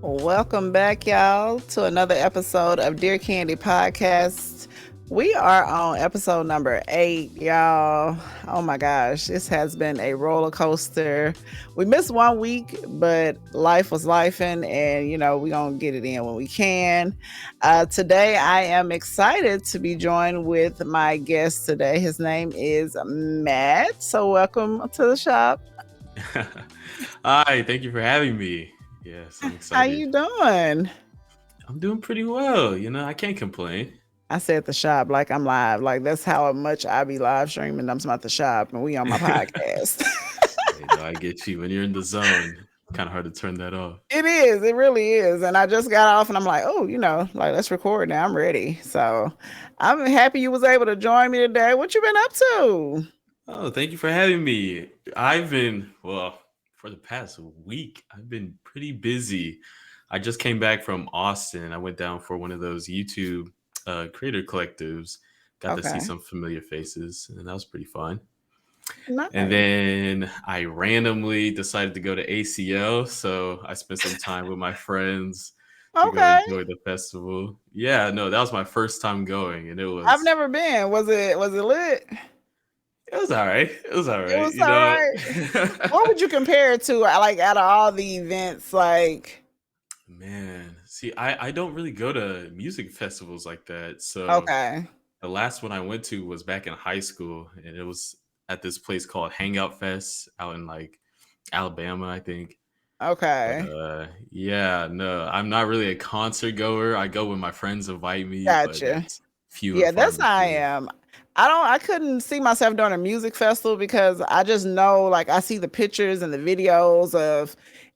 Welcome back, y'all, to another episode of Dear Candy Podcast. We are on episode number 8, y'all. Oh my gosh, this has been a roller coaster. We missed 1 week, but life was lifing, and we're gonna get it in when we can. Today, I am excited to be joined with my guest today. His name is Matt. So, welcome to the shop. Hi, thank you for having me. Yes, I'm How excited. you doing? I'm doing pretty well. I can't complain. I said the shop like I'm live. Like that's how much I be live streaming. I'm about the shop and we on my podcast. Hey, no, I get you. When you're in the zone, kind of hard to turn that off. It is. It really is. And I just got off and I'm like, oh, like let's record now. I'm ready. So I'm happy you was able to join me today. What you been up to? Oh, thank you for having me. For the past week, I've been pretty busy. I just came back from Austin. I went down for one of those YouTube creator collectives. Got to see Okay. some familiar faces, and that was pretty fun. And Nice. then I randomly decided to go to ACL. So I spent some time with my friends to go Okay. enjoy the festival. Yeah, no, that was my first time going, and I've never been. Was it lit? it was all right. It was all It right, was all right. What would you compare it to? Like out of all the events, like Man, see, I don't really go to music festivals like that. So okay. the last one I went to was back in high school, and it was at this place called Hangout Fest out in like Alabama, I think. But Okay. yeah, no, I'm not really a concert goer. I go when my friends invite me, but Gotcha. that's few and Yeah, far that's how I between. am. I couldn't see myself doing a music festival because I just know like I see the pictures and the videos of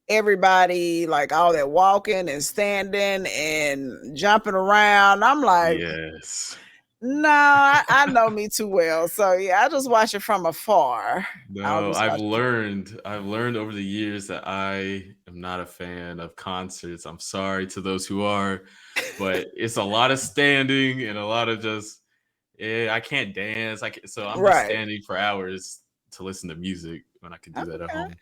everybody like all that walking and standing and jumping around. I'm like, Yes. no, I know me too well. So yeah, I just watch it from afar. I'll No, just I've watch it. learned I've learned over the years that I am not a fan of concerts. I'm sorry to those who are, but it's a lot of standing and a lot of just I can't dance. So I'm just Right. standing for hours to listen to music when I could do that at Okay. home.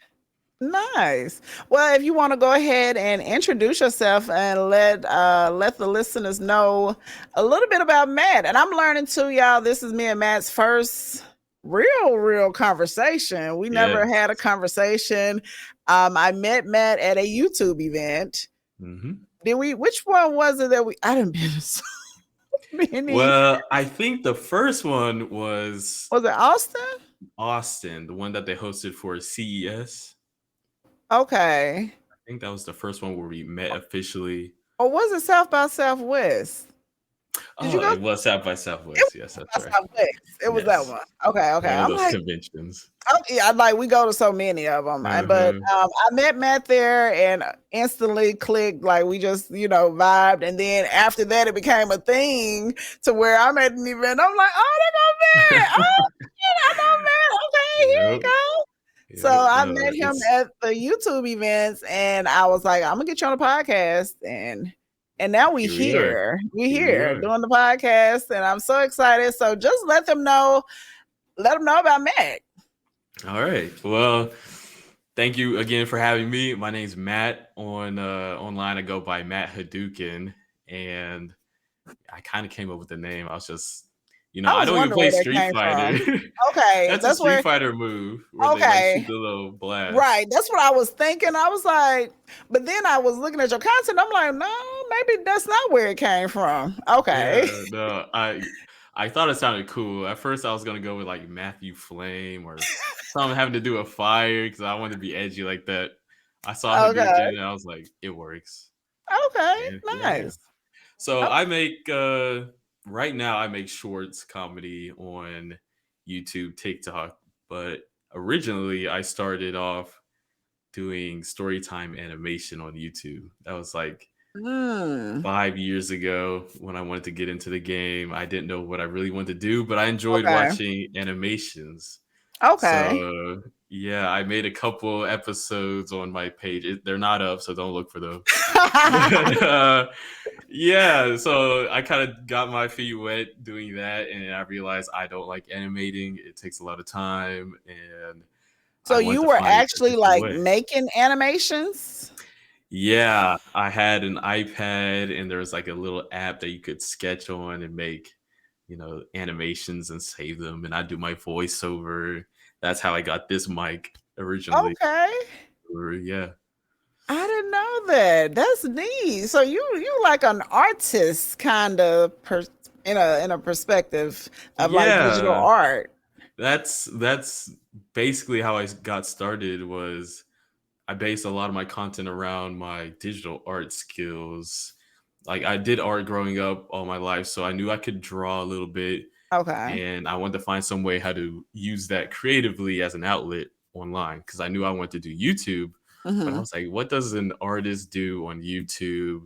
Nice. Well, if you want to go ahead and introduce yourself and let the listeners know a little bit about Matt. And I'm learning too, y'all. This is me and Matt's first real conversation. We never Yes. had a conversation. I met Matt at a YouTube event. hmm Did we? Which one was it that we? I didn't been to so many. Well, I think the first one was Was it Austin? Austin, the one that they hosted for CES. Okay. I think that was the first one where we met officially. Or was it South by Southwest? Did you Oh, go? it was South by It Southwest. Yes, was that's by right. Southwest. It was that Yes, one. Okay. one of I'm those like, conventions. oh, yeah, like we go to so many of them. But Uh-huh. I met Matt there and instantly clicked. Like we just, vibed. And then after that, it became a thing to where I'm at an event. I'm like, oh, they go Matt. Oh, shit, I know Matt. Okay, here we Yep. go. So Yep. I No, met him it's at the YouTube events, and I was like, I'm gonna get you on the podcast, and now we here we are. here. We Here we here are. doing the podcast, and I'm so excited. So just let them know about Matt. All right. Well, thank you again for having me. My name's Matt. Online I go by Matt Hadouken, and I kind of came up with the name. I was just I I was don't even wondering play where that Street came Fighter. from. Okay, That's a that's Street where. Fighter move where they like shoot Okay, the little blast. right. That's what I was thinking. I was like, but then I was looking at your content. I'm like, no, maybe that's not where it came from. Okay. Yeah, no, I thought it sounded cool. At first, I was gonna go with like Matthew Flame or something having to do with fire because I wanted to be edgy like that. I saw Okay. Hadouken and I was like, it works. Okay. And yeah, Nice. so Oh, I make right now I make shorts comedy on YouTube, TikTok, but originally I started off doing storytime animation on YouTube. That was like mm, 5 years ago when I wanted to get into the game. I didn't know what I really wanted to do, but I enjoyed okay. watching animations. Okay. So yeah, I made a couple episodes on my page. They're not up, so don't look for them. But yeah, so I kind of got my feet wet doing that, and I realized I don't like animating. It takes a lot of time, and So I wanted you to were find a actually different like way. making animations? Yeah, I had an iPad and there was like a little app that you could sketch on and make, animations and save them. And I do my voiceover. That's how I got this mic originally. Okay. Yeah. I didn't know that. That's neat. So you like an artist kind of in a perspective of like digital Yeah. art. That's basically how I got started was I based a lot of my content around my digital art skills. Like I did art growing up all my life, so I knew I could draw a little bit Okay. and I wanted to find some way how to use that creatively as an outlet online because I knew I wanted to do YouTube, but I Mhm. was like, what does an artist do on YouTube?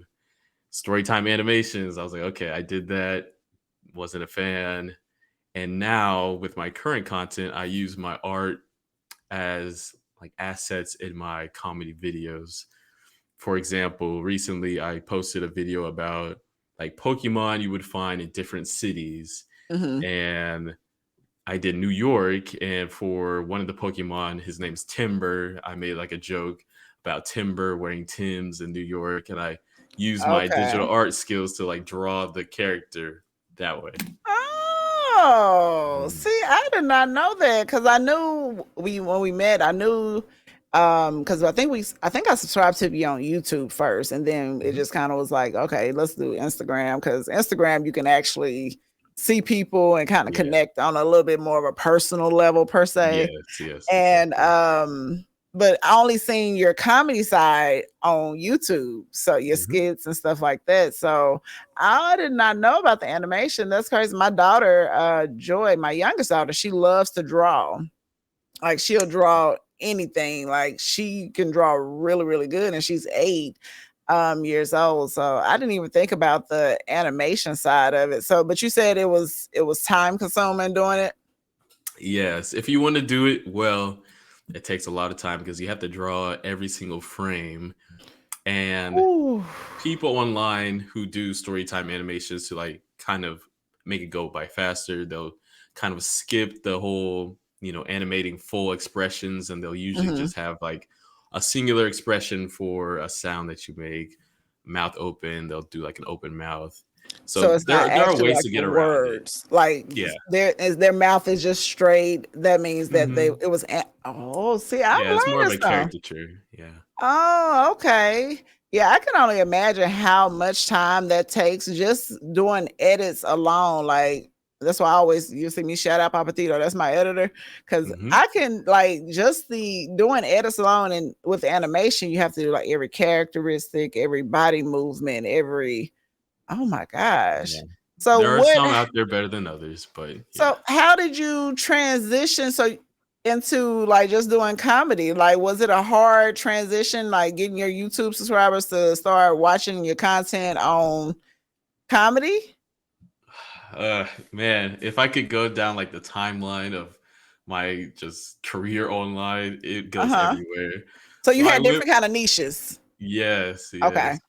Storytime animations. I was like, okay, I did that, wasn't a fan. And now with my current content, I use my art as like assets in my comedy videos. For example, recently I posted a video about like Pokemon you would find in different cities. Mhm. And I did New York, and for one of the Pokemon, his name's Timber. I made like a joke about Timber wearing Tims in New York, and I used my digital Okay. art skills to like draw the character that way. Oh, Mm. see, I did not know that because I knew we when we met, I knew because I think I subscribed to you on YouTube first, and then it Mhm. just kind of was like, okay, let's do Instagram because Instagram you can actually see people and kind of Yeah. connect on a little bit more of a personal level per se. Yes. Yes. And Exactly. but I only seen your comedy side on YouTube, so your Mhm. skits and stuff like that. So I did not know about the animation. That's crazy. My daughter, Joy, my youngest daughter, she loves to draw. Like she'll draw anything. Like she can draw really, really good, and she's 8 years old. So I didn't even think about the animation side of it. So, but you said it was time consuming doing it. Yes. If you want to do it well, it takes a lot of time because you have to draw every single frame. And Ooh. people online who do story time animations to like kind of make it go by faster, they'll kind of skip the whole, animating full expressions and they'll usually Mhm. just have like a singular expression for a sound that you make, mouth open, they'll do like an open mouth. So So it's not there are actually ways like to the get around it. words. Like Yeah. their mouth is just straight. That means that they Hmm. it was oh, see, I'm Yeah, it's more of learning a stuff. caricature. Yeah. Oh, okay. Yeah, I can only imagine how much time that takes just doing edits alone. Like that's why I always you see me shout out Papa Tito. That's my editor because Hmm. I can like just the doing edits alone and with animation you have to do like every characteristic, every body movement, every oh my Yeah. gosh. So There are what some out there better than others, but yeah. so how did you transition into like just doing comedy? Like was it a hard transition like getting your YouTube subscribers to start watching your content on comedy? Man, if I could go down like the timeline of my just career online, it goes Uh-huh. everywhere. So So you I had went, different kind of niches. yes, Okay. yes,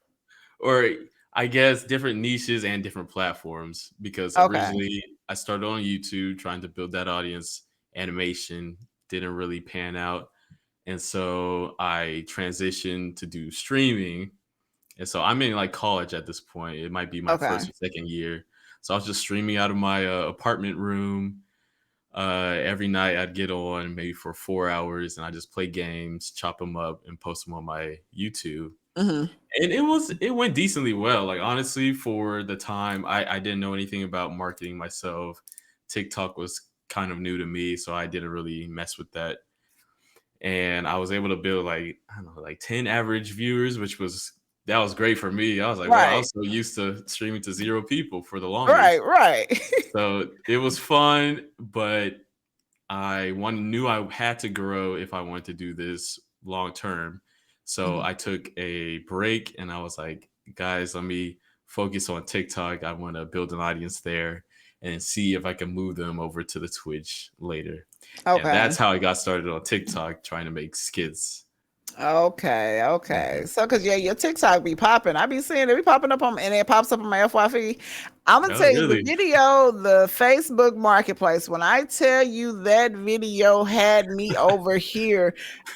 or I guess different niches and different platforms because Okay. originally I started on YouTube trying to build that audience. Animation didn't really pan out, and so I transitioned to do streaming. And so I'm in like college at this point. It might be my Okay. first or second year. So I was just streaming out of my apartment room. Every night I'd get on maybe for 4 hours and I just play games, chop them up, and post them on my YouTube. Mhm. And it went decently well. Like honestly, for the time, I didn't know anything about marketing myself. TikTok was kind of new to me, so I didn't really mess with that. And I was able to build like I don't know, like 10 average viewers, which was that was great for me. I was like, well, I Right. was so used to streaming to zero people for the Right, longest. right. So it was fun, but knew I had to grow if I wanted to do this long term. So Mhm. I took a break and I was like, guys, let me focus on TikTok. I want to build an audience there and see if I can move them over to the Twitch later. And Okay. that's how I got started on TikTok trying to make skits. Okay. So, cause yeah, your TikTok be popping. I be seeing it be popping up on, and it pops up on my FYP. I'm gonna Oh, tell you the really? video, the Facebook Marketplace. When I tell you that video had me over here,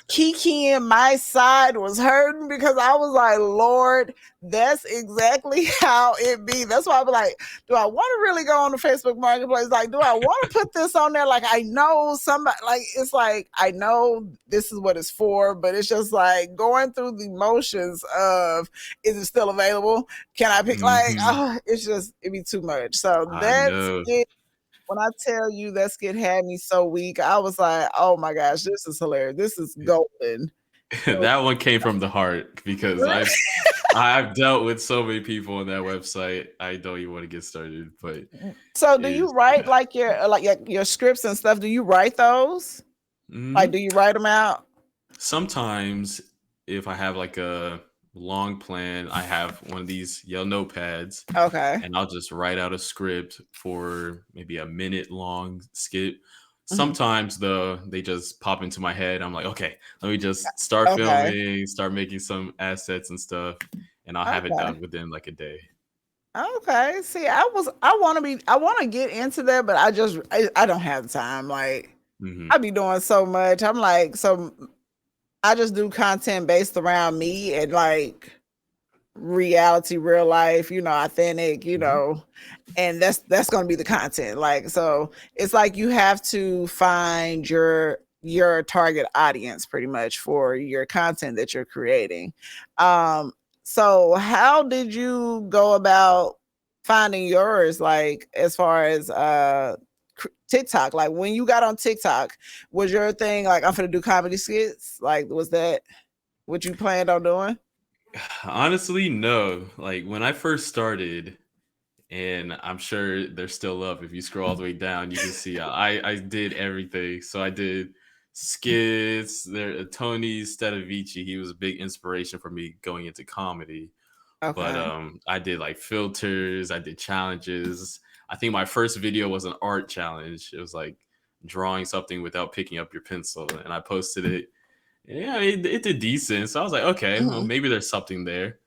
Kiki and my side was hurting because I was like, Lord, that's exactly how it be. That's why I was like, do I want to really go on the Facebook Marketplace? Like, do I want to put this on there? Like, I know somebody, like, it's like, I know this is what it's for, but it's just like going through the motions of, is it still available? Can I pick, like, Hmm. oh, it's just, it'd be too much. So I that's know. it. When I tell you that skit had me so weak, I was like, oh my gosh, this is hilarious. This is golden. So, That one came from the heart because I've dealt with so many people on that website. I don't even want to get started, but so do you is write like your scripts and stuff? Do you write those? Like, do hmm you write them out? sometimes if I have like a long plan, I have one of these yellow notepads Okay. and I'll just write out a script for maybe a minute long skit. Mhm. Sometimes though, they just pop into my head. I'm like, okay, let me just start Okay. filming, start making some assets and stuff, and I'll have it Okay. done within like a day. Okay. See, I want to get into that, but I don't have the time. Like, Hmm. I be doing so much. I'm like, so I just do content based around me and like reality, real life, authentic, Hmm. and that's going to be the content. Like, so it's like you have to find your target audience pretty much for your content that you're creating. Um, so how did you go about finding yours? Like, as far as TikTok, like when you got on TikTok, was your thing like I'm gonna do comedy skits? Like, was that what you planned on doing? Honestly, no. Like when I first started, and I'm sure there's still up. If you scroll all the way down, you can see I did everything. So I did skits. There, Tony Stedovici, he was a big inspiration for me going into comedy. But Okay. I did like filters. I did challenges. I think my first video was an art challenge. It was like drawing something without picking up your pencil, and I posted it. Yeah, it did decent. So I was like, okay, well Mhm. maybe there's something there.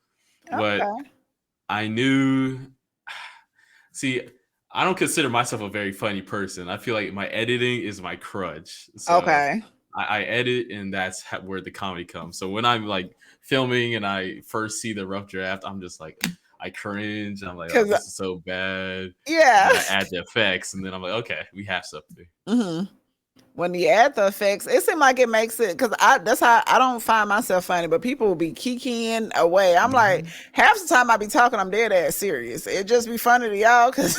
But Okay. I knew. See, I don't consider myself a very funny person. I feel like my editing is my crutch. So Okay. I edit, and that's where the comedy comes. So when I'm like filming and I first see the rough draft, I'm just like, I cringe. I'm like, oh, Cause this is so bad. And yeah. then I add the effects, and then I'm like, okay, we have something. hmm When you add the effects, it seems like it makes it because I that's how I don't find myself funny, but people will be kikiing away. I'm like, Hmm. half the time I be talking, I'm dead ass serious. It just be funny to y'all because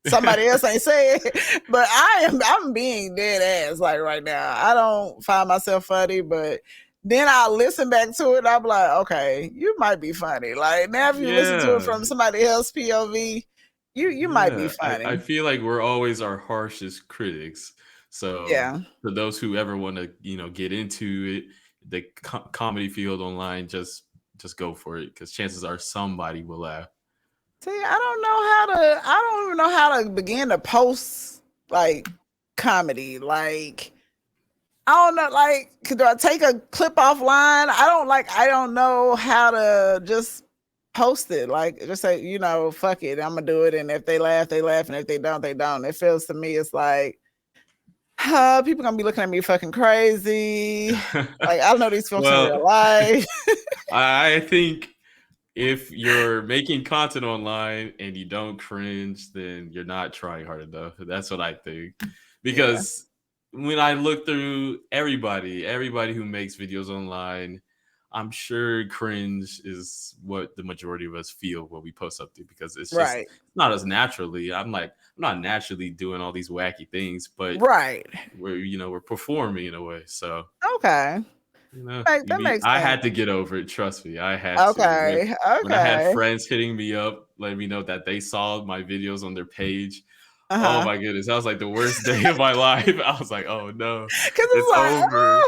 somebody else ain't say it. But I'm being dead ass like right now. I don't find myself funny, but then I'll listen back to it. I'm like, okay, you might be funny. Like now, if you listen to it Yeah, from somebody else POV, you might be yeah. I funny. feel like we're always our harshest critics. So Yeah. for those who ever want to, get into it, the comedy field online, just go for it because chances are somebody will laugh. See, I don't even know how to begin to post like comedy. Like, I don't know, like, do I take a clip offline? I don't know how to just post it. Like, just say, fuck it, I'm gonna do it. And if they laugh, they laugh. And if they don't, they don't. It feels to me, it's like, people gonna be looking at me fucking crazy. Like, I don't know these folks in Well, real life. I think if you're making content online and you don't cringe, then you're not trying hard enough. That's what I think. Yeah. Because when I look through everybody who makes videos online, I'm sure cringe is what the majority of us feel when we post something because it's just Right. not as naturally. I'm not naturally doing all these wacky things, but Right. we're performing in a way. So Okay. That makes I sense. had to get over it. Trust me, I had to. Okay. When I had Okay. friends hitting me up, letting me know that they saw my videos on their page. Oh Uh-huh. my goodness, that was like the worst day of my life. I was like, oh no, Cause it's it's like, over.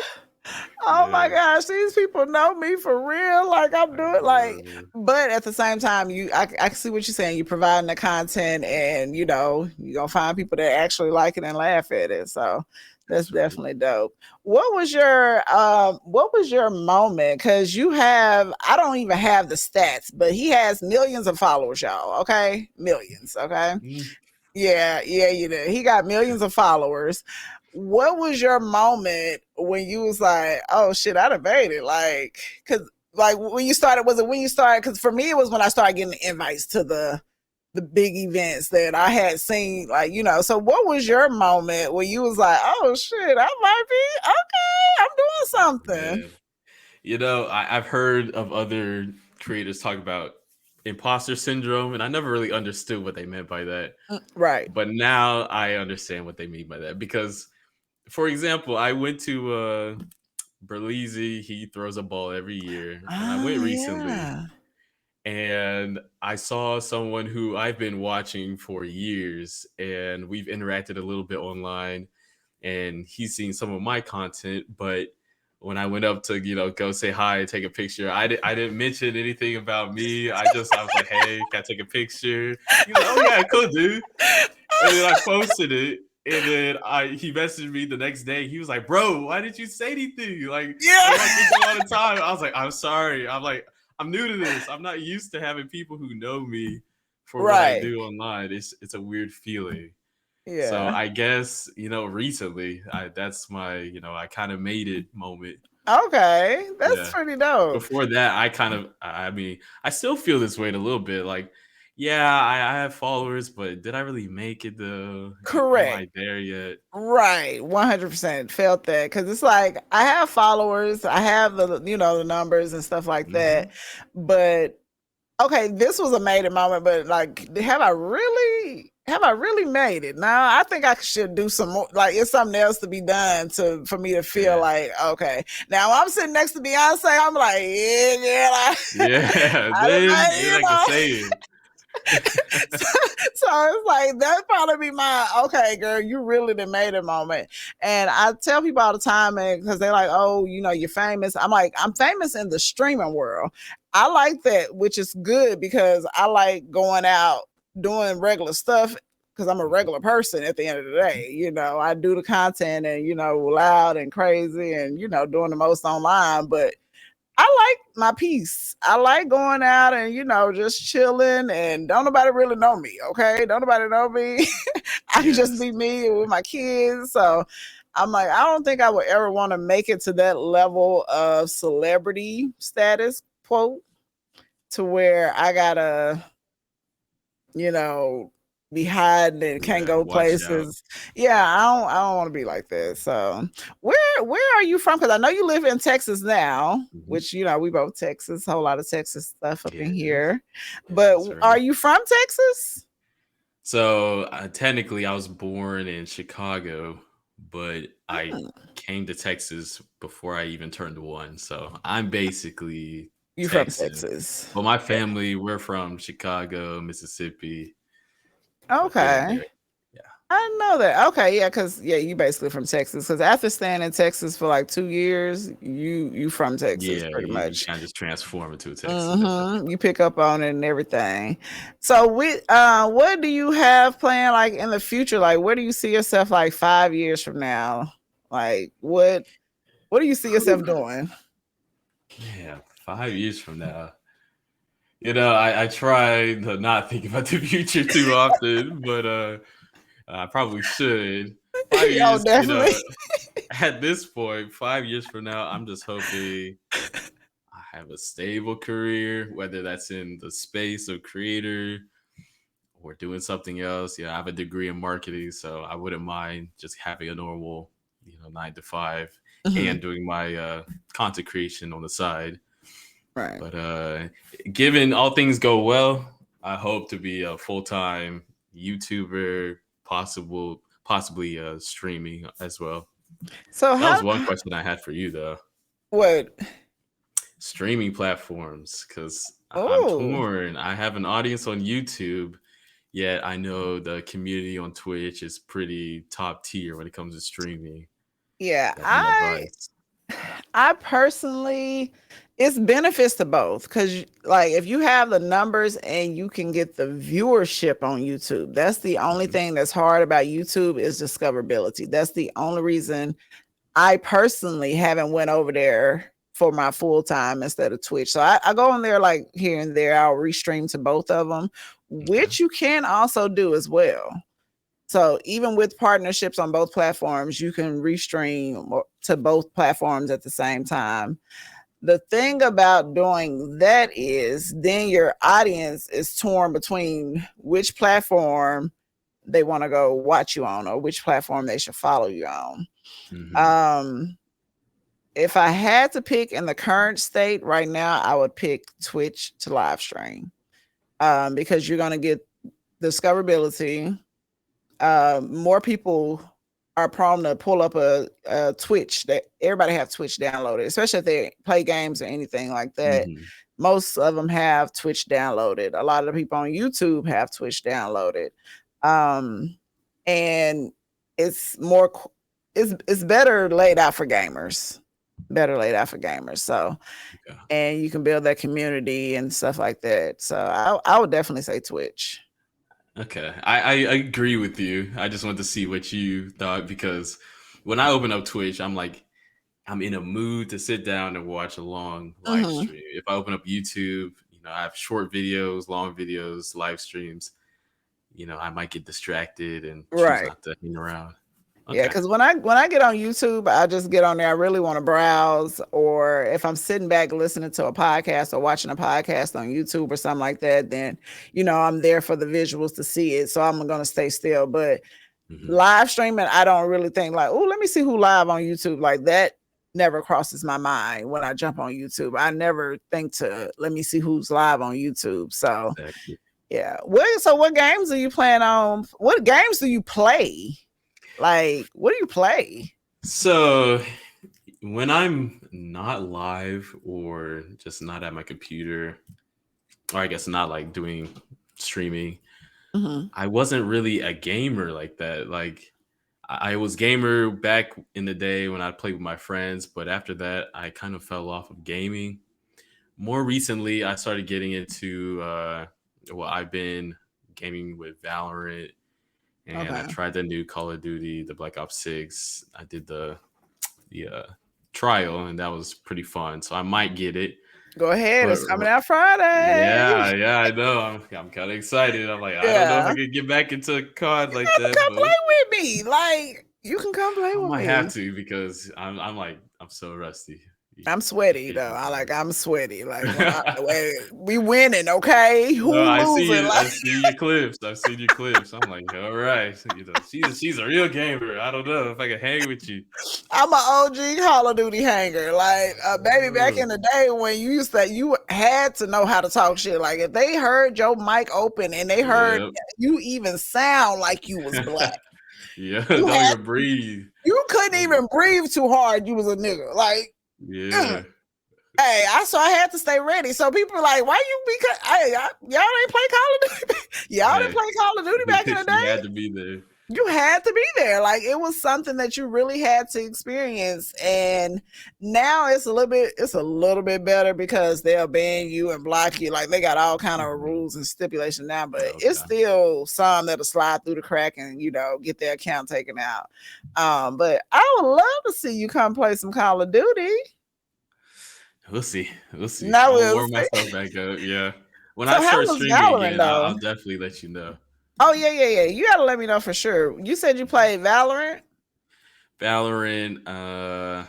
oh Yeah, my gosh, these people know me for real. Like I'm I doing like, know. but at the same time, I see what you're saying. You're providing the content, and you're gonna find people that actually like it and laugh at it. So That's That's right. definitely dope. What was your moment? Cause you have, I don't even have the stats, but he has millions of followers, y'all. Okay. Millions. Okay. Mm. Yeah, yeah, you do. He got millions of followers. What was your moment when you was like, oh shit, I done made it? Like, cause like when you started, was it when you started? Cause for me, it was when I started getting the invites to the big events that I had seen, like, so what was your moment when you was like, oh shit, I might be okay, I'm doing something? Man. I've heard of other creators talk about imposter syndrome, and I never really understood what they meant by that. Right. But now I understand what they mean by that because, for example, I went to Berlizzi. He throws a ball every year, and I went Oh recently, yeah. and I saw someone who I've been watching for years, and we've interacted a little bit online, and he's seen some of my content, but when I went up to go say hi and take a picture, I didn't mention anything about me. I was like, hey, can I take a picture? He was like, oh yeah, cool, dude. And then I posted it, and then he messaged me the next day. He was like, "Bro, why didn't you say anything? Yeah. I watch your thing all the time." I was like, "I'm sorry. I'm new to this. I'm not used to having people who know me for what I Right. do online. It's a weird feeling." So Yeah. I guess recently, that's my I kind of made it moment. Okay, that's Yeah. pretty dope. Before that, I mean, I still feel this way a little bit. Like, yeah, I have followers, but did I really make it though? Am Correct. I there yet? Right, 100% felt that because it's like I have followers, I have the numbers and stuff like that, Hmm. but okay, this was a made it moment, but like, have I really made it? No, I think I should do some more. Like, it's something else to be done for me to feel Yeah. like okay. Now I'm sitting next to Beyonce, I'm like, yeah, yeah, like, Yeah. I done then made, I can say it. so, so it's like that probably be my okay, girl. You really done made a moment, and I tell people all the time, and because they're like, oh, you're famous. I'm like, I'm famous in the streaming world. I like that, which is good because I like going out doing regular stuff because I'm a Mhm, regular person at the end of the mhm. day. I do the content and loud and crazy and doing the most online, but I like my peace. I like going out and just chilling and don't nobody really know me. Okay, don't nobody know me. I can just Yes. be me with my kids. So I'm like, I don't think I would ever want to make it to that level of celebrity status, quote, to where I gotta you know, be hiding and can't Yeah. go Watch out. places. Yeah, I don't want to be like that. So where are you from? Because I know you live in Texas now, Mhm. which we both Texas, whole lot of Texas stuff up in Yeah. here. Yeah. But That's are right. you from Texas? So technically, I was born in Chicago, but I Mm, came to Texas before I even turned one. So I'm basically you from Texan. Texas. But my family, we're from Chicago, Mississippi, but here and Okay. there. Yeah. I didn't know that. Okay, yeah, because you basically from Texas. Because after staying in Texas for like 2 years, you from Texas Yeah. pretty You much. kind of just transform into a Texan. That's right. You pick up on it and everything. So what do you have planned like in the future? Like where do you see yourself like 5 years from now? Like what do you see yourself Whew. doing? Man, 5 years from now. I try to not think about the future too often, but I probably should. Five Oh, years, definitely. at this point, 5 years from now, I'm just hoping I have a stable career, whether that's in the space of creator or doing something else. I have a degree in marketing, so I wouldn't mind just having a normal, 9 to 5 and Mhm. doing my content creation on the side. Right. But given all things go well, I hope to be a full time YouTuber, possibly streaming as well. So That how was one question I had for you though. what Streaming platforms, because I'm oh torn. I have an audience on YouTube, yet I know the community on Twitch is pretty top tier when it comes to streaming. yeah, Any advice? I personally, It's benefits to both because, like, if you have the numbers and you can get the viewership on YouTube, that's the only Mhm. thing that's hard about YouTube is discoverability. That's the only reason I personally haven't went over there for my full time instead of Twitch. So I go on there like here and there. I'll restream to both of them, Okay. which you can also do as well. So even with partnerships on both platforms, you can restream to both platforms at the same time. The thing about doing that is then your audience is torn between which platform they want to go watch you on or which platform they should follow you on. Hmm. Um, if I had to pick in the current state right now, I would pick Twitch to live stream because you're going to get discoverability. More people are prone to pull up a Twitch. That everybody have Twitch downloaded, especially if they play games or anything like that. Hmm. Most of them have Twitch downloaded. A lot of the people on YouTube have Twitch downloaded, um, and it's more. It's better laid out for gamers. Better laid out for gamers. So, Okay. and you can build that community and stuff like that. So, I would definitely say Twitch. Okay. I agree with you. I just wanted to see what you thought because when I open up Twitch, I'm like, I'm in a mood to sit down and watch a long live Mm-hmm. stream. If I open up YouTube, I have short videos, long videos, live streams. I might get distracted and choose Right. not to hang around. Yeah, Okay. because when I get on YouTube, I just get on there. I really want to browse, or if I'm sitting back listening to a podcast or watching a podcast on YouTube or something like that, then I'm there for the visuals to see it. So I'm gonna stay still. But Hmm. live streaming, I don't really think like, oh, let me see who live on YouTube. Like that never crosses my mind when I jump on YouTube. I never think to let me see who's live on YouTube. So Exactly. yeah. What games are you playing on? What games do you play? Like, what do you play? So when I'm not live or just not at my computer, or I guess not like doing streaming, Mhm. I wasn't really a gamer like that. Like I was gamer back in the day when I played with my friends, but after that I kind of fell off of gaming. More recently, I started getting into well, I've been gaming with Valorant, and I Okay. tried the new Call of Duty, the Black Ops 6. I did the trial, and that was pretty fun. So I might get it. Go ahead. But It's coming out Friday. yeah, yeah, I know. I'm kind of excited. I'm like, I don't know if I Yeah. could get back into COD You like got to that, come but play with me. Like, you can come play I with might have me. to because I'm like I'm so rusty. I'm You sweaty can't though. beat me. I'm sweaty. Like we winning, okay? No, Who losing? I Like see your clips. I've seen your clips. I'm like, all right, she's a real gamer. I don't know if I can hang with you. I'm an OG Call of Duty hanger. Like baby, back Oh, in the day when you had to know how to talk shit. Like if they heard your mic open and they heard yep. you even sound like you was black, Yeah, you don't had even breathe. you couldn't Don't even even- breathe too hard. You was a nigga. Like, Yeah. hey, I had to stay ready. So people are like, why you hey, y'all ain't play Call of Duty? Y'all didn't Hey, play Call of Duty back in the you day? had to be there. You had to be there. Like it was something that you really had to experience. And now it's a little bit better because they'll ban you and block you. Like they got all kind of Mhm. rules and stipulations now, but it's Okay. still some that'll slide through the crack and get their account taken out. But I would love to see you come play some Call of Duty. We'll see. We'll see. Now I'm gonna we'll warm see. myself back up. Yeah. When So I how start was streaming Valorant again, though? I'll definitely let you know. Oh yeah. You gotta let me know for sure. You said you played Valorant. Valorant, I'm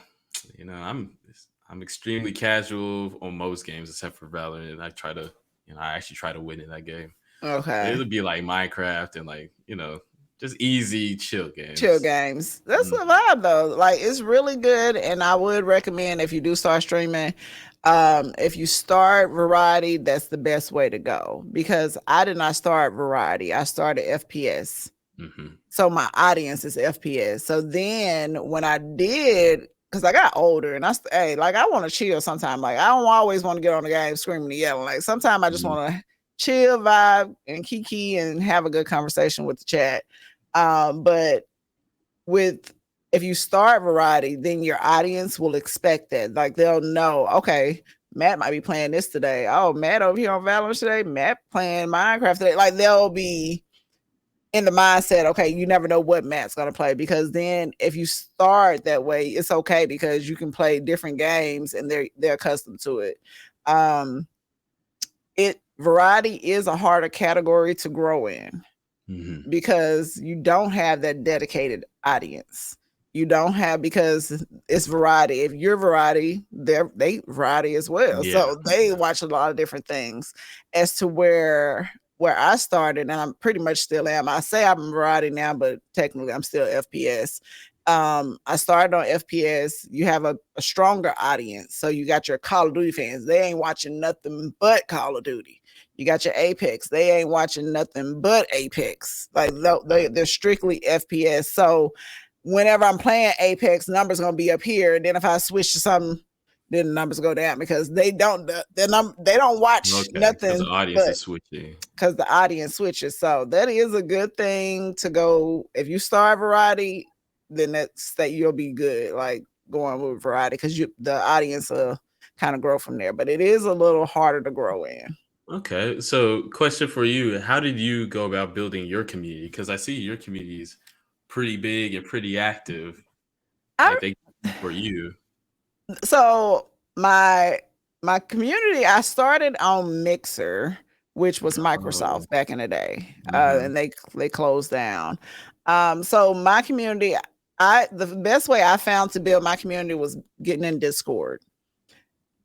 extremely casual on most games except for Valorant. I actually try to win in that game. But Okay. it'll be like Minecraft and like, just easy chill Chill games. games. That's a Mhm. vibe though. Like it's really good, and I would recommend if you do start streaming, if you start variety, that's the best way to go because I did not start variety. I started FPS. Mhm. So my audience is FPS. So then when I did, because I got older and hey, like I want to chill sometimes. Like I don't always want to get on the game screaming and yelling. Like sometimes I just Mhm. want to chill, vibe, and kiki and have a good conversation with the chat. But with if you start variety, then your audience will expect that. Like they'll know, okay, Matt might be playing this today. Oh, Matt over here on Valorant today. Matt playing Minecraft today. Like they'll be in the mindset, okay, you never know what Matt's gonna play, because then if you start that way, it's okay because you can play different games and they're accustomed to it. Um, it variety is a harder category to grow in because you don't have that dedicated audience. You don't have, because it's variety. If you're variety, they variety as well. Yeah. So they watch a lot of different things. As to where I started, and I'm pretty much still am. I say I'm variety now, but technically I'm still FPS. I started on FPS. You have a stronger audience. So you got your Call of Duty fans. They ain't watching nothing but Call of Duty. You got your Apex. They ain't watching nothing but Apex. Like they're strictly FPS. So whenever I'm playing Apex, numbers gonna be up here. And then if I switch to something, then the numbers go down because they don't watch nothing. Because the audience is switching. Because the audience switches. So that is a good thing to go. If you start variety, then that you'll be good. Like going with variety, because the audience will kind of grow from there. But it is a little harder to grow in. Okay, so question for you: how did you go about building your community? Because I see your community is pretty big and pretty active. Like they for you. So my community, I started on Mixer, which was Microsoft back in the day, and they closed down. So my community, the best way I found to build my community was getting in Discord.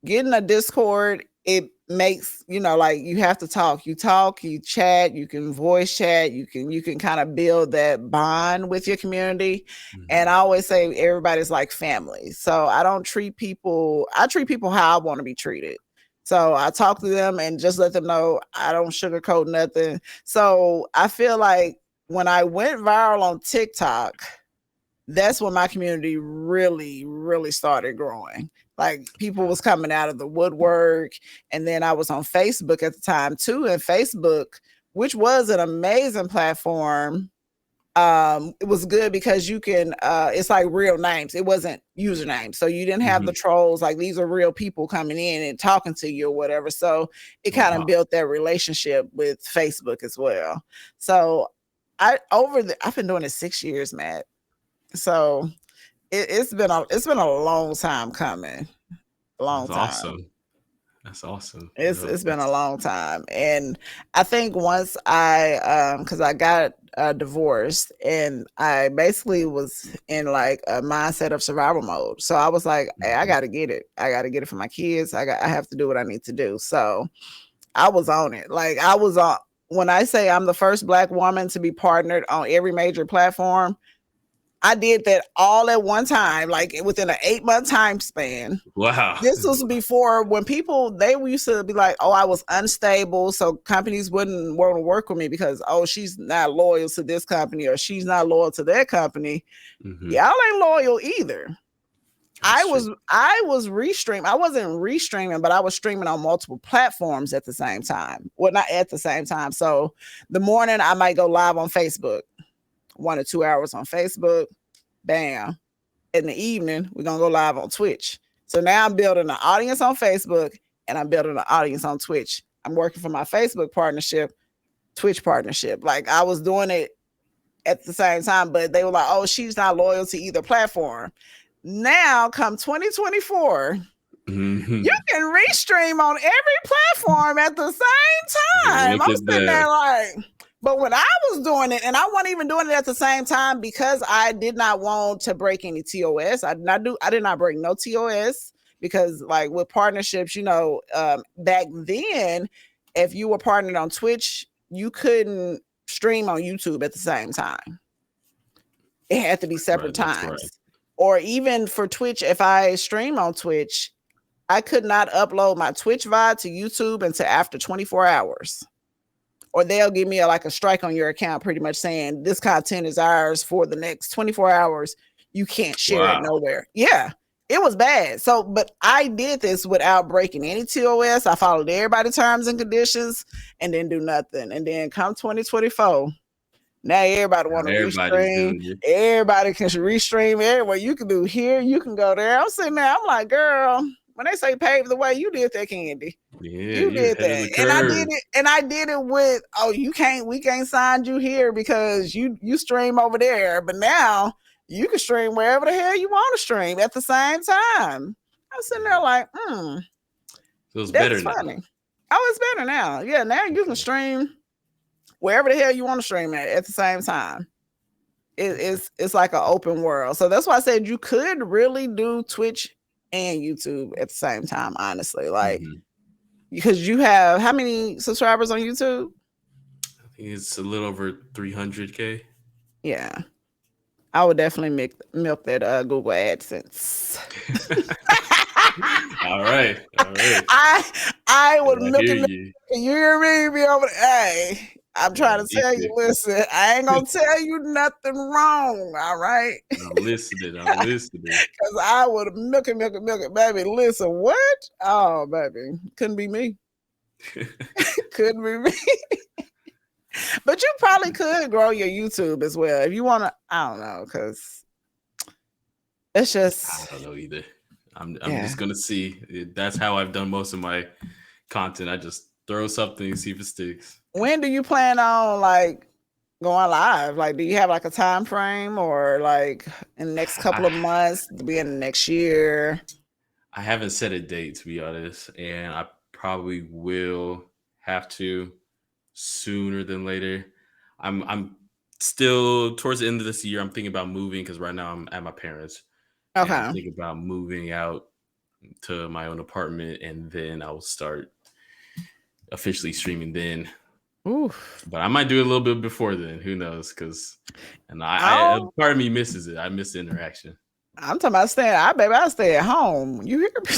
Getting a Discord, it makes, like you have to talk. You talk, you chat, you can voice chat, you can kind of build that bond with your community. And I always say everybody's like family. So I treat people how I want to be treated. So I talk to them and just let them know I don't sugarcoat nothing. So I feel like when I went viral on TikTok, that's when my community really, really started growing. Like people was coming out of the woodwork. And then I was on Facebook at the time too. And Facebook, which was an amazing platform, it was good because you can, it's like real names. It wasn't usernames. So you didn't have the trolls. Like these are real people coming in and talking to you or whatever. So it kind of built that relationship with Facebook as well. So I've been doing it 6 years, Matt. So it's been a long time coming. Long time. Awesome. That's awesome. It's been a long time. And I think once because I got divorced, and I basically was in like a mindset of survival mode. So I was like, hey, I got to get it. I got to get it for my kids. I have to do what I need to do. So I was on it. Like I was on, when I say I'm the first Black woman to be partnered on every major platform, I did that all at one time, like within an 8-month time span. Wow. This was before when they used to be like, oh, I was unstable. So companies wouldn't want to work with me because, oh, she's not loyal to this company or she's not loyal to that company. Y'all ain't loyal either. I was restreaming. I wasn't restreaming, but I was streaming on multiple platforms at the same time. Well, not at the same time. So the morning I might go live on Facebook. 1 or 2 hours on Facebook, bam. In the evening, we're gonna go live on Twitch. So now I'm building an audience on Facebook and I'm building an audience on Twitch. I'm working for my Facebook partnership, Twitch partnership. Like I was doing it at the same time, but they were like, oh, she's not loyal to either platform. Now, come 2024, you can restream on every platform at the same time. I'm sitting there like, but when I was doing it, and I wasn't even doing it at the same time because I did not want to break any TOS. I did not break no TOS because, like, with partnerships, back then, if you were partnered on Twitch, you couldn't stream on YouTube at the same time. It had to be separate times. Right. Or even for Twitch, if I stream on Twitch, I could not upload my Twitch VOD to YouTube until after 24 hours. Or they'll give me a strike on your account, pretty much saying this content is ours for the next 24 hours. You can't share it nowhere. Yeah, it was bad. So, but I did this without breaking any TOS. I followed everybody's terms and conditions and didn't do nothing. And then come 2024, now everybody want to restream. Everybody can restream everywhere. You can do here, you can go there. I'm sitting there, I'm like, girl, when they say pave the way, you did that, Candy. Yeah, You you're did ahead of that. the And I curve. did it. And I did it with, oh, we can't sign you here because you stream over there. But now you can stream wherever the hell you want to stream at the same time. I'm sitting there Yeah. like, So it's that's better now. funny. Oh, it's better now. Yeah, now you can Okay. stream wherever the hell you want to stream at the same time. Okay. It's like an open world. So that's why I said you could really do Twitch and YouTube at the same time, honestly. Like, Hmm. because you have how many subscribers on YouTube? I think it's a little over 300K. Yeah. I would definitely milk that Google AdSense. All right. All right. I would I milk hear it. you. You hear me? Be over there. Hey, I'm Yeah, trying to me tell you. too. Listen, I ain't gonna tell you nothing wrong. All right, I'm listening. I'm listening. because I would milk it, baby. Listen, what? Oh, baby, couldn't be me. Couldn't be me. But you probably could grow your YouTube as well if you want to. I don't know, because it's I just don't know either. I'm yeah. just gonna see. That's how I've done most of my content. I just throw something, see if it sticks. When do you plan on like going live? Like, do you have like a time frame or like in the next couple I of months, to be in the next year? I haven't set a date to be honest, and I probably will have to sooner than later. I'm still towards the end of this year. I'm thinking about moving because right now I'm at my parents, and I'm Okay. thinking about moving out to my own apartment, and then I will start officially streaming then. Oof. But I might do it a little bit before then. Who knows? Because and I Oh, part of me misses it. I miss the interaction. I'm talking about staying. I stay at home. You hear me?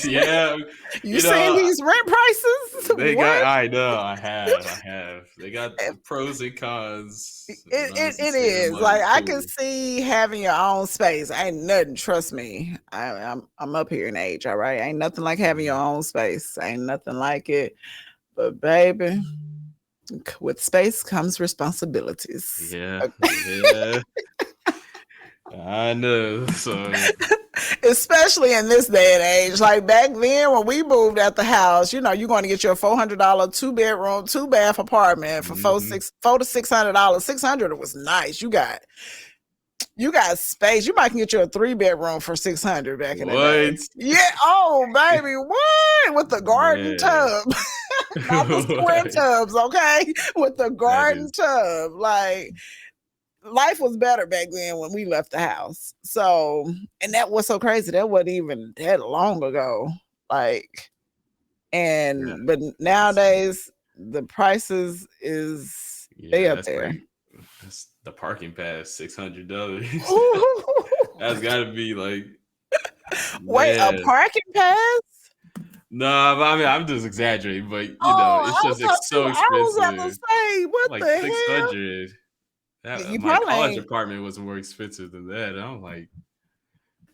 Yeah. You You seeing know, these rent prices? they got. What? I know. I have. They got pros and cons. It Honestly, to say the is like I can truth. see having your own space. Ain't nothing. Trust me. I'm up here in age. All right. Ain't nothing like having your own space. Ain't nothing like it. But baby, with space comes responsibilities. Yeah, yeah. I know. So Especially in this day and age. Like back then when we moved out the house, you're going to get your $400 2-bedroom, 2-bath apartment for mhm. four to $600. 600 was nice. You got space. You might can get you a 3-bedroom for 600 back in the day. What? Yeah. Oh, baby, what? With the garden Man. tub. Not the square What? tubs, okay? With the That garden is tub. Like life was better back then when we left the house. So, and that was so crazy. That wasn't even that long ago. Like, yeah. but nowadays the prices is they Yeah, up that's there. like that's the parking pass, $600. That's gotta be like, Wait, a man. parking pass? No, I mean I'm just exaggerating, but Oh, it's just so I was about to expensive. say, what Like the six hell? hundred. You My probably college ain't. apartment was more expensive than that. And I'm like,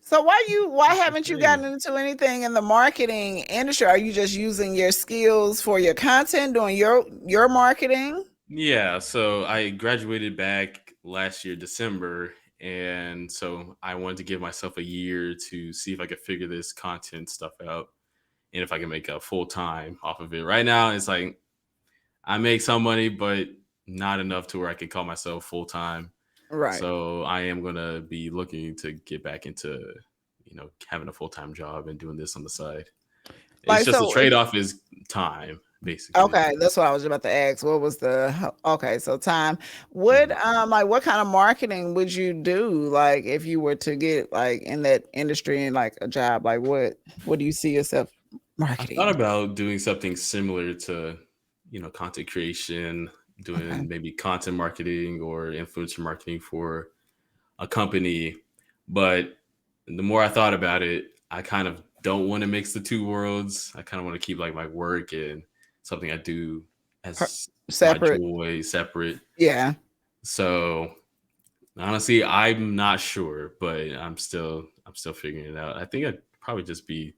So why that's haven't you gotten insane. into anything in the marketing industry? Are you just using your skills for your content, doing your marketing? Yeah, so I graduated back last year, December, and so I wanted to give myself a year to see if I could figure this content stuff out and if I can make a full time off of it. Right now, it's like I make some money, but not enough to where I can call myself full time. Right. So I am gonna be looking to get back into, having a full time job and doing this on the side. It's Like just the so if trade off is time, basically. okay, that's what I was about to ask. What was okay, so time. What Mhm. like what kind of marketing would you do like if you were to get like in that industry and like a job? Like what do you see yourself I thought marketing? about doing something similar to, content creation, Okay. doing maybe content marketing or influencer marketing for a company. But the more I thought about it, I kind of don't want to mix the two worlds. I kind of want to keep like my work and something I do Per- as my Separate. joy separate. Yeah. So honestly, I'm not sure, but I'm still figuring it out. I think I'd probably just be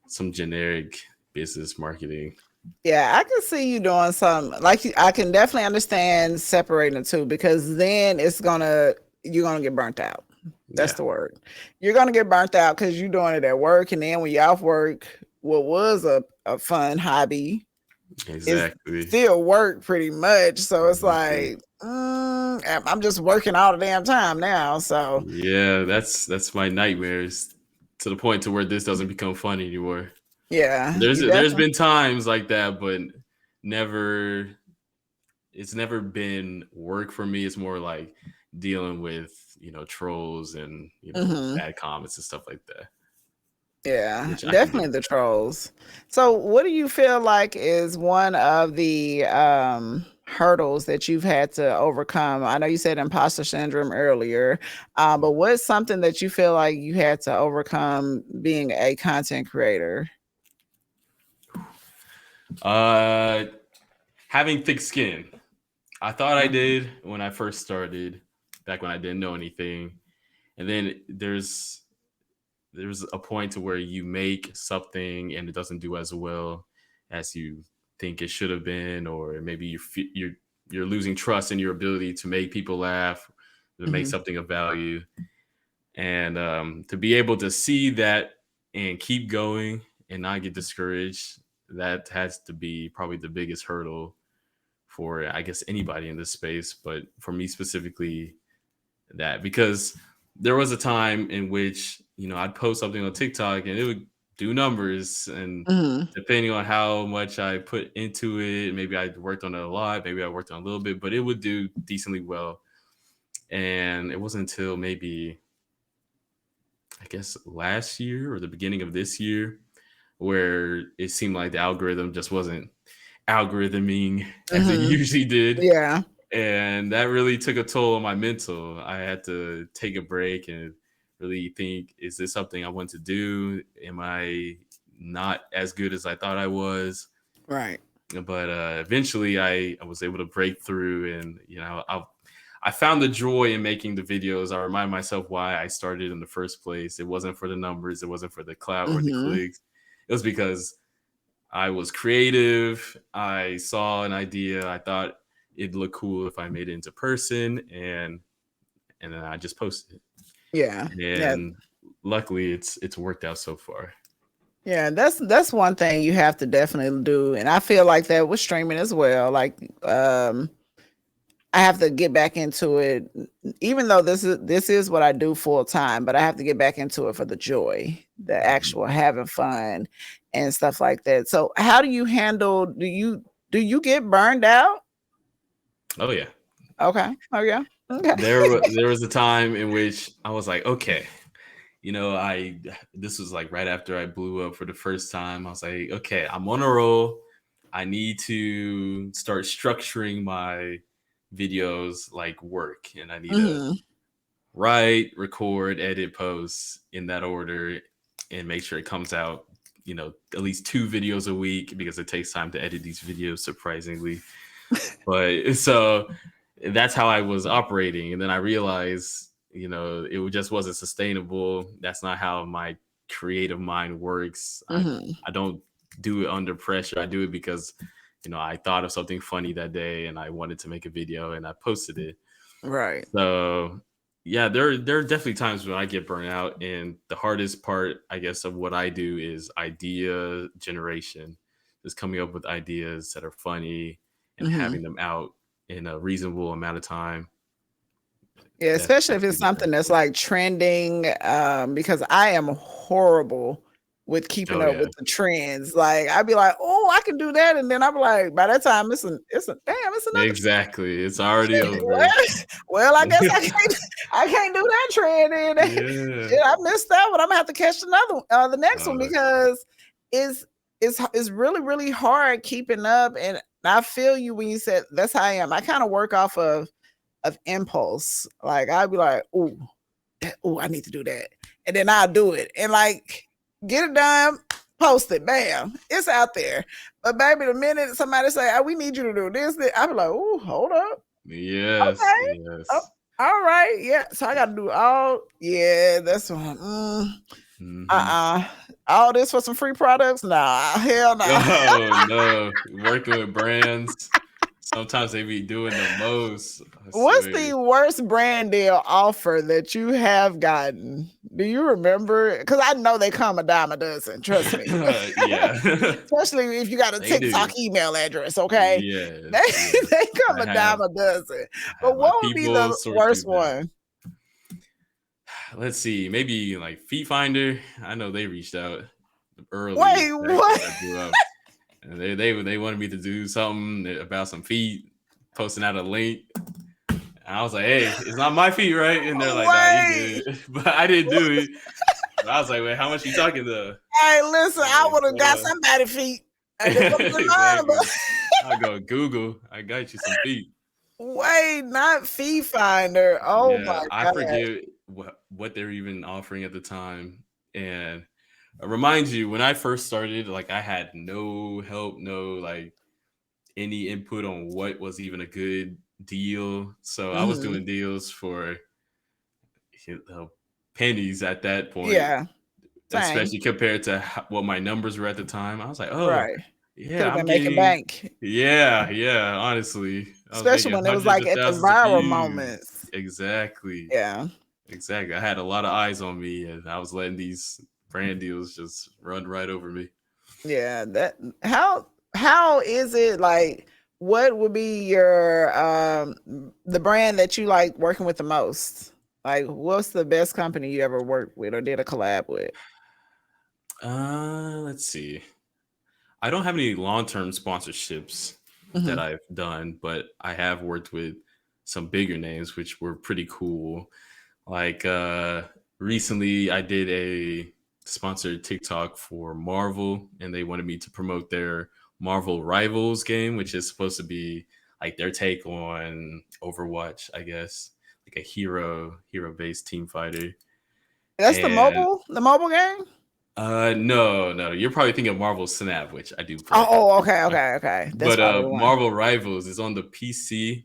some generic business marketing. Yeah, I can see you doing something like I can definitely understand separating the two because then you're gonna get burnt out. That's Yeah, the word. You're gonna get burnt out because you're doing it at work, and then when you're off work, what was a fun hobby is exactly. still work pretty much. So it's Mhm. like, I'm just working all the damn time now. So Yeah, that's my nightmares to the point to where this doesn't become fun anymore. yeah, you There's definitely. been times like that, but never it's never been work for me. It's more like dealing with, trolls and, Hmm. bad comments and stuff like that, Yeah, which I can definitely get the better. trolls. So, what do you feel like is one of the hurdles that you've had to overcome? I know you said imposter syndrome earlier, but what's something that you feel like you had to overcome being a content creator? Uh Having thick skin. I thought I Mhm. did when I first started, back when I didn't know anything. And then there's a point to where you make something and it doesn't do as well as you think it should have been, or maybe you're losing trust in your ability to make people laugh, to make Mhm. something of value, and to be able to see that and keep going and not get discouraged. That has to be probably the biggest hurdle for, I guess, anybody in this space, but for me specifically, that because there was a time in which I'd post something on TikTok and it would do numbers, and Mhm. depending on how much I put into it, maybe I worked on it a lot, maybe I worked on a little bit, but it would do decently well. And it wasn't until maybe, I guess, last year or the beginning of this year where it seemed like the algorithm just wasn't algorithming as it Mhm. usually did, Yeah. and that really took a toll on my mental. I had to take a break and really think, is this something I want to do? Am I not as good as I thought I was? Right. But eventually I was able to break through, and I found the joy in making the videos. I remind myself why I started in the first place. It wasn't for the numbers, it wasn't for the clout or the Mhm. clicks. It was because I was creative. I saw an idea. I thought it'd look cool if I made it into person, and then I just posted Yeah. it. Yeah. And luckily, it's worked out so far. Yeah, that's one thing you have to definitely do, and I feel like that with streaming as well. Like, I have to get back into it, even though this is what I do full time. But I have to get back into it for the joy, the Mhm. actual having fun, and stuff like that. So, how do you handle? Do you get burned out? Oh yeah, Okay. Oh yeah. Okay. there was a time in which I was like, okay, I this was like right after I blew up for the first time. I was like, okay, I'm on a roll. I need to start structuring my videos like work, and I need to Hmm. write, record, edit, post in that order, and make sure it comes out, at least 2 videos a week because it takes time to edit these videos, surprisingly. But so that's how I was operating. And then I realized, it just wasn't sustainable. That's not how my creative mind works. Hmm. I don't do it under pressure. I do it because, I thought of something funny that day and I wanted to make a video and I posted it. Right. So yeah, there are definitely times when I get burnt out, and the hardest part, I guess, of what I do is idea generation, just coming up with ideas that are funny and Hmm. having them out in a reasonable amount of time. Yeah, That's especially if definitely it's the something hardest that's part. like trending, because I am horrible with keeping Oh up yeah, with the trends. Like I'd be like, "Oh, I can do that," and then I'd be like, by that time, it's a damn, it's another exactly. It's already trend. over. Well, I guess I can't do that trend. And Yeah. shit, I missed that one. I'm gonna have to catch another one, the next one Uh, because it's it's really really hard keeping up. And I feel you when you said that's how I am. I kind of work off of impulse. Like I'd be like, "Ooh, oh, I need to do that," and then I'll do it and like get it done, post it, bam, it's out there. But baby, the minute somebody say, "Oh, we need you to do this," I be like, "Ooh, hold up, yes, okay, oh, yes. all right, yeah." So I got to do all, yeah. That's one. Hmm. All this for some free products? Nah, hell no. Oh no, working with brands, Sometimes they be doing the most. I What's swear. the worst brand deal offer that you have gotten? Do you remember? Because I know they come a dime a dozen. Trust me. Yeah, Especially if you got a they TikTok do. email address, okay? They, Yes, yes. they come I a have dime a dozen. I But have my what would be people the sort through worst them. one? Let's see, maybe like Feet Finder. I know they reached out early Wait, back what? when I blew up, and they wanted me to do something about some feet, posting out a link. And I was like, hey, it's not my feet, right? And they're like, nah, you Wait. good. But I didn't do it. But I was like, wait, how much you talking to? Hey, listen, I Like, would have got somebody feet. And it was anonymous. exactly. I go Google. I got you some feet. Wait, not fee finder. Oh Yeah, my I god. forget what they were even offering at the time. And I remind you, when I first started, like I had no help, no like any input on what was even a good deal. So I was Hmm. doing deals for pennies at that point, Yeah, same. especially compared to what my numbers were at the time. I was like, oh, Right. Could yeah, have I'm been making getting, bank. yeah, yeah. Honestly, I was Especially making when it was hundreds like of at the thousands of viral views. moments. Exactly. Yeah. Exactly. I had a lot of eyes on me, and I was letting these brand deals just run right over me. Yeah. That how is it like what would be your the brand that you like working with the most? Like what's the best company you ever worked with or did a collab with? Let's see. I don't have any long-term sponsorships that Hmm. I've done, but I have worked with some bigger names, which were pretty cool. Like recently, I did a sponsored TikTok for Marvel, and they wanted me to promote their Marvel Rivals game, which is supposed to be like their take on Overwatch, I guess, like a hero based team fighter. That's And the mobile game? no, no, you're probably thinking of Marvel Snap, which I do play. Oh, okay, okay, okay. That's But probably the one. Marvel Rivals is on the PC.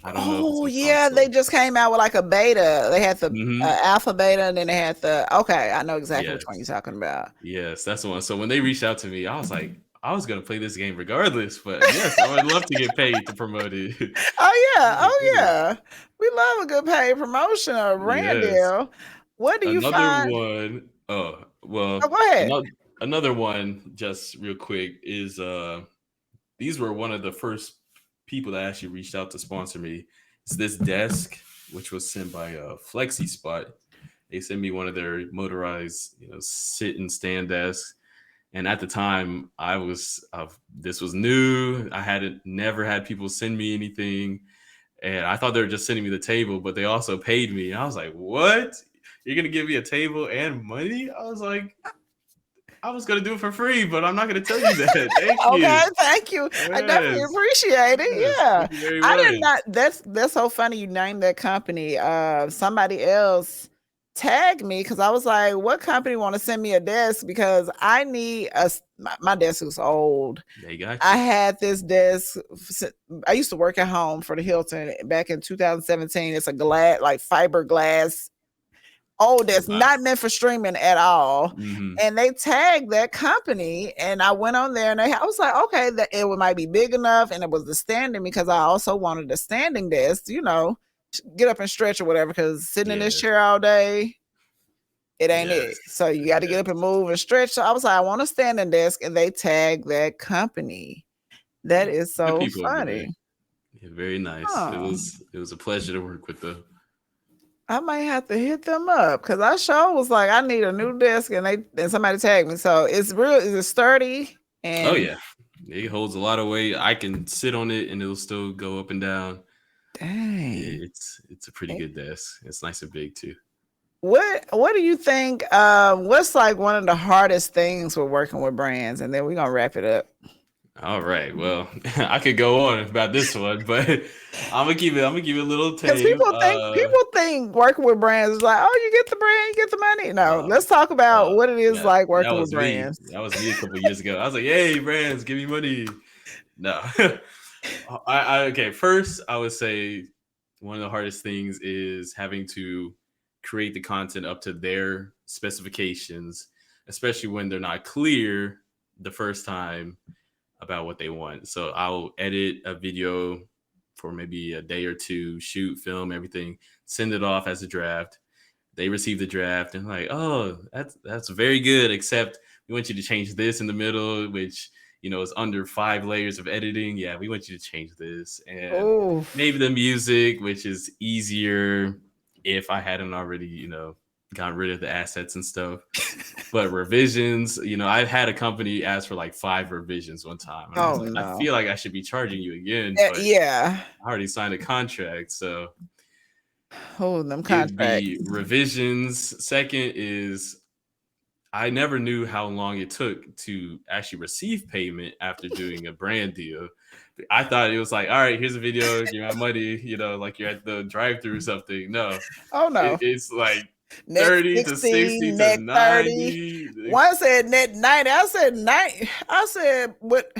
I don't know if it's Oh on yeah, they console. just came out with like a beta. They had the Hmm. alpha beta, and then they had the. Okay, I know exactly which one you're Yes. talking about. Yes, that's the one. So when they reached out to me, I was like, I was gonna play this game regardless, but yes, I would love to get paid to promote it. Oh yeah, Oh, oh goodness. yeah. We love a good paid promotion or a brand Yes. deal. What do you Another find? one, oh, Oh, well, go ahead. another one, just real quick, is these were one of the first people that actually reached out to sponsor me. It's this desk, which was sent by Flexi Spot. They sent me one of their motorized, sit and stand desks. And at the time, I was this was new. I hadn't never had people send me anything, and I thought they were just sending me the table, but they also paid me. And I was like, "What? You're gonna give me a table and money?" I was like, "I was gonna do it for free, but I'm not gonna tell you that." Thank Okay, you. thank you. I definitely Yes, appreciate it. yes. Yeah. Thank you very I did much. not that's so funny you named that company. Somebody else tagged me because I was like, what company want to send me a desk? Because I need my desk is old. They got I you. had this desk. I used to work at home for the Hilton back in 2017. It's a glass, like fiberglass. Oh, Oh that's wow. not meant for streaming at all. Hmm. And they tagged that company, and I went on there, and I was like, okay, that it might be big enough, and it was the standing because I also wanted a standing desk, get up and stretch or whatever. Because sitting in this Yes. chair all day, it ain't it. Yes. So you got to get up and Yes. move and stretch. So I was like, I want a standing desk, and they tagged that company. That Yeah. is Good so people over there. funny. Yeah, very nice. It Oh, was it was a pleasure to work with them. I might have to hit them up because I sure was like, I need a new desk, and somebody tagged me. So it's real. Is it sturdy? Oh And yeah. It holds a lot of weight. I can sit on it and it'll still go up and down. dang. It's a pretty Eh, good desk. It's nice and big too. what do you think? What's like one of the hardest things with working with brands? And then we're gonna wrap it up. All right. Well, I could go on about this one, but I'm gonna give it a little Because tame. people think working with brands is like, oh, you get the brand, you get the money. No, let's talk Uh, about what it is yeah, like that working with was me. brands. That was me a couple years ago. I was like, "Hey, brands, give me money." No, okay. First, I would say one of the hardest things is having to create the content up to their specifications, especially when they're not clear the first time about what they want. So I'll edit a video for maybe a day or two, shoot, film, everything, send it off as a draft. They receive the draft and like, oh, that's very good, except we want you to change this in the middle, which is under 5 layers of editing. Yeah, we want you to change this. And Oh, maybe the music, which is easier if I hadn't already, gotten rid of the assets and stuff. But revisions, I've had a company ask for like 5 revisions one time. And I was oh like, I no. feel like I should be charging you again, but Yeah. I already signed a contract. So Oh, them it'd contracts. be revisions. Second is I never knew how long it took to actually receive payment after doing a brand deal. I thought it was like, all right, here's a video, give my money, like you're at the drive through or something. No, Oh no. it's like Net 30 to 60 16, to net 30. 90. One said net 90. I said 90. I said, what?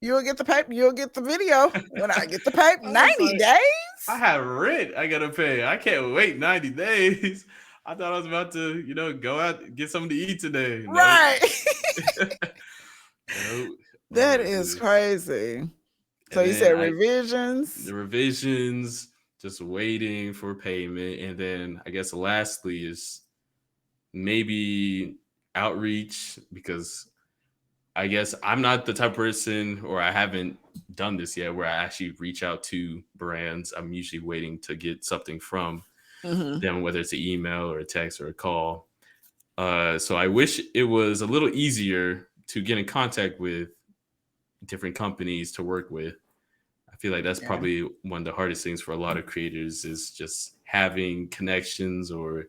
You'll get the paper. You'll get the video when I get the paper. I was 90 like, I days? have rent I gotta pay. I can't wait 90 days. I thought I was about to, go out and get something to eat today. Nope. Right. Nope. Oh That my is goodness. crazy. So And you then said revisions? the revisions, just waiting for payment. And then I guess lastly is maybe outreach, because I guess I'm not the type of person, or I haven't done this yet, where I actually reach out to brands. I'm usually waiting to get something from Mm-hmm. them, whether it's an email or a text or a call. So I wish it was a little easier to get in contact with different companies to work with. I feel like that's Yeah. probably one of the hardest things for a lot of creators, is just having connections or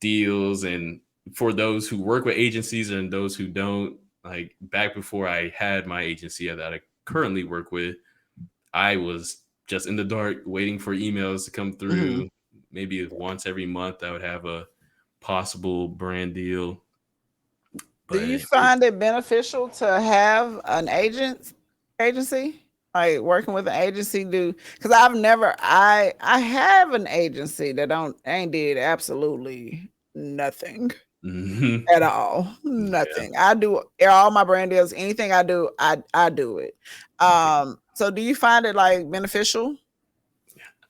deals. And for those who work with agencies and those who don't, like back before I had my agency that I currently work with, I was just in the dark waiting for emails to come Mm-hmm. through. Maybe once every month I would have a possible brand deal. Do you But find it beneficial to have an agency? Like working with an agency do because I have an agency that don't ain't did absolutely nothing mhm, at all. yeah, Nothing. I do all my brand deals, anything I do, I do it. So do you find it like beneficial?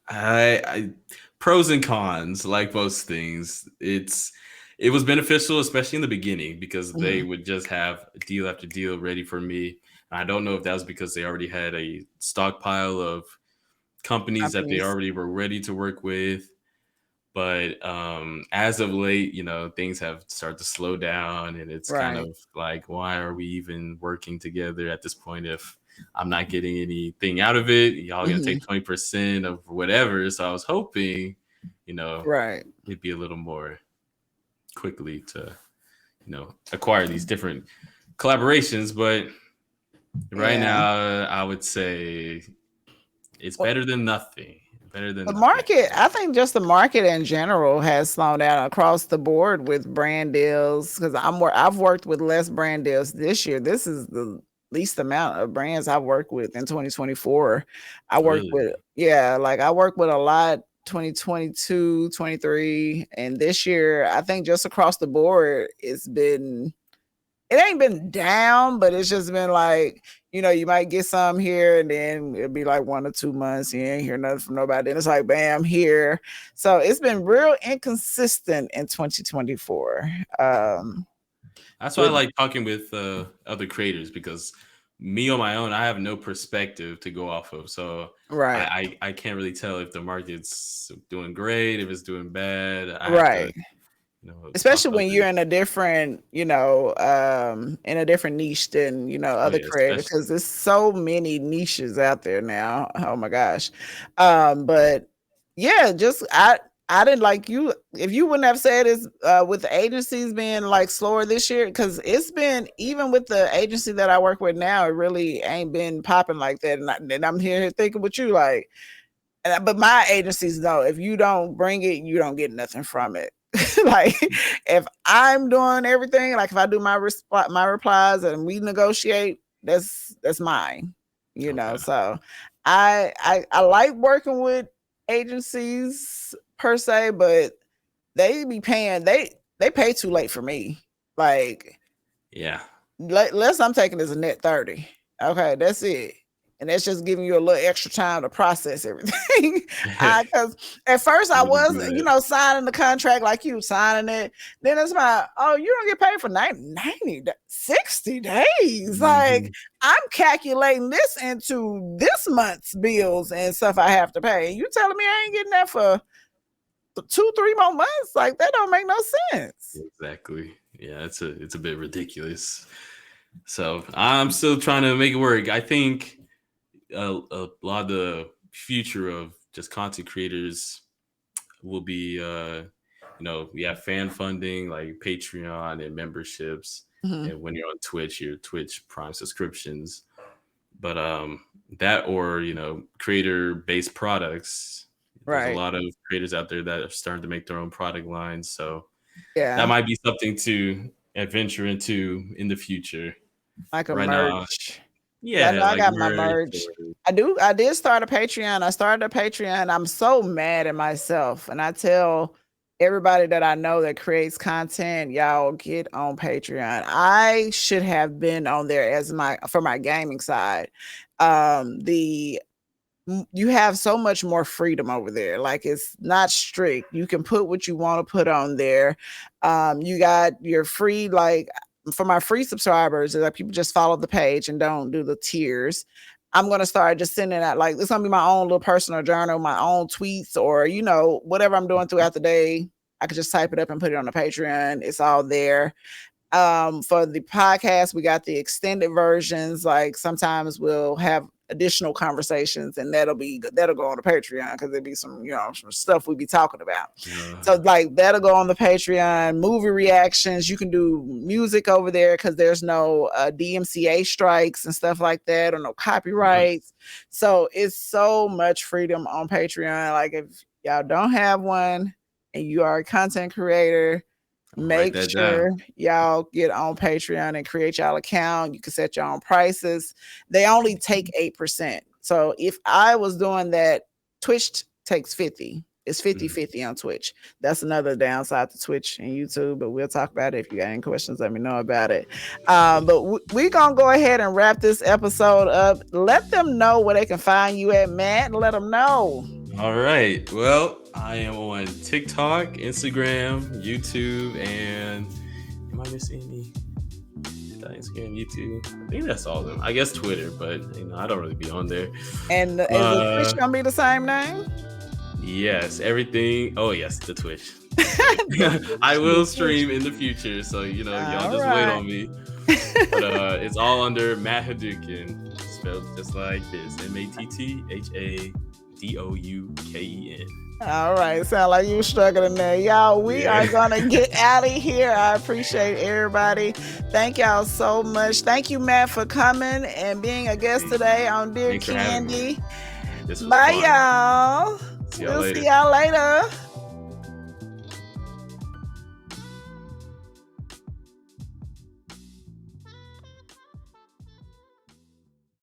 I pros and cons, like most things. It was beneficial, especially in the beginning, because they Mhm. would just have deal after deal ready for me. I don't know if that was because they already had a stockpile of companies that they Companies. already were ready to work with. But as of late, things have started to slow down, and it's kind Right. of like, why are we even working together at this point if I'm not getting anything out of it? Y'all gonna Mhm. take 20% of whatever. So I was hoping, you know, Right. it'd be a little more quickly to, acquire these different collaborations. But right Yeah. now, I would say it's Well, better than nothing. Better than the nothing. market, I think just the market in general has slowed down across the board with brand deals because I've worked with less brand deals this year. This is the least amount of brands I've worked with in 2024. I worked Really. with yeah, like I worked with a lot 2022, 23, and this year I think just across the board it ain't been down, but it's just been like, you might get some here and then it'll be like 1 or 2 months. You ain't hear nothing from nobody. Then it's like, bam, here. So it's been real inconsistent in 2024. That's why I With like talking with other creators, because me on my own, I have no perspective to go off of. So right, I can't really tell if the market's doing great, if it's doing bad. I have to, right. talk Especially to when you're others. in a different, in a different niche than, Oh other yeah, creators, especially. because there's so many niches out there now. Oh my gosh. But yeah, just I didn't like you if you wouldn't have said it's with the agencies being like slower this year, because it's been even with the agency that I work with now, it really ain't been popping like that. And I'm here thinking with you like, but my agencies know if you don't bring it, you don't get nothing from it. Like if I'm doing everything, like if I do my replies and we negotiate, that's mine. Okay. So I like working with agencies per se, but they be paying they pay too late for me. Like Yeah. less I'm taking is a net 30. Okay, that's it. And that's just giving you a little extra time to process everything. Because at first I Really was, good. signing the contract like you signing it. Then it's my, oh, you don't get paid for 90 60 days. Like, Mhm. I'm calculating this into this month's bills and stuff I have to pay. You telling me I ain't getting that for 2, 3 more months? Like, that don't make no sense. Exactly. Yeah, it's a bit ridiculous. So I'm still trying to make it work. I think a lot of the future of just content creators will be, we have fan funding like Patreon and memberships, Mhm. and when you're on Twitch, your Twitch Prime subscriptions. But that or creator based products. There's a Right. lot of creators out there that are starting to make their own product lines, so that Yeah. might be something to adventure into in the future. Like a Right now, merch. Yeah, I yeah, know I like got my merch. merch. I did start a Patreon. I started a Patreon. I'm so mad at myself. And I tell everybody that I know that creates content, y'all get on Patreon. I should have been on there as for my gaming side. The You have so much more freedom over there. Like, it's not strict. You can put what you want to put on there. You got your free, like, for my free subscribers, like, people just follow the page and don't do the tiers. I'm gonna start just sending out, like, it's gonna be my own little personal journal, my own tweets, or whatever I'm doing throughout the day. I could just type it up and put it on the Patreon. It's all there. For the podcast, we got the extended versions. Like, sometimes we'll have additional conversations, and that'll go on the Patreon, because there'll be some stuff we be talking about. So, Uh, like, that'll go on the Patreon. Movie reactions, you can do music over there because there's no DMCA strikes and stuff like that, or no copyrights. So it's so much freedom on Patreon. Like, if y'all don't have one and you are a content creator, I'm gonna write make that down. sure y'all get on Patreon and create y'all account. You can set your own prices. They only take 8%. So if I was doing that, Twitch takes 50. It's 50-50 on Twitch. That's another downside to Twitch and YouTube, but we'll talk about it. If you got any questions, let me know about it. But we're going to go ahead and wrap this episode up. Let them know where they can find you at, Matt. Let them know. All right. Well, I am on TikTok, Instagram, YouTube, and am I missing any? Instagram, YouTube. I think that's all of them. I guess Twitter, but I don't really be on there. And is the Twitch going to be the same name? Yes, everything. Oh, yes, the Twitch. I will stream in the future, so y'all just wait on me. But it's all under Matt Hadouken, spelled just like this: MattHadouken. All right, sound like you struggling there, y'all. We are gonna get out of here. I appreciate everybody. Thank y'all so much. Thank you, Matt, for coming and being a guest today on Dear Candy. This was Bye, fun. y'all. See y'all later. See y'all later.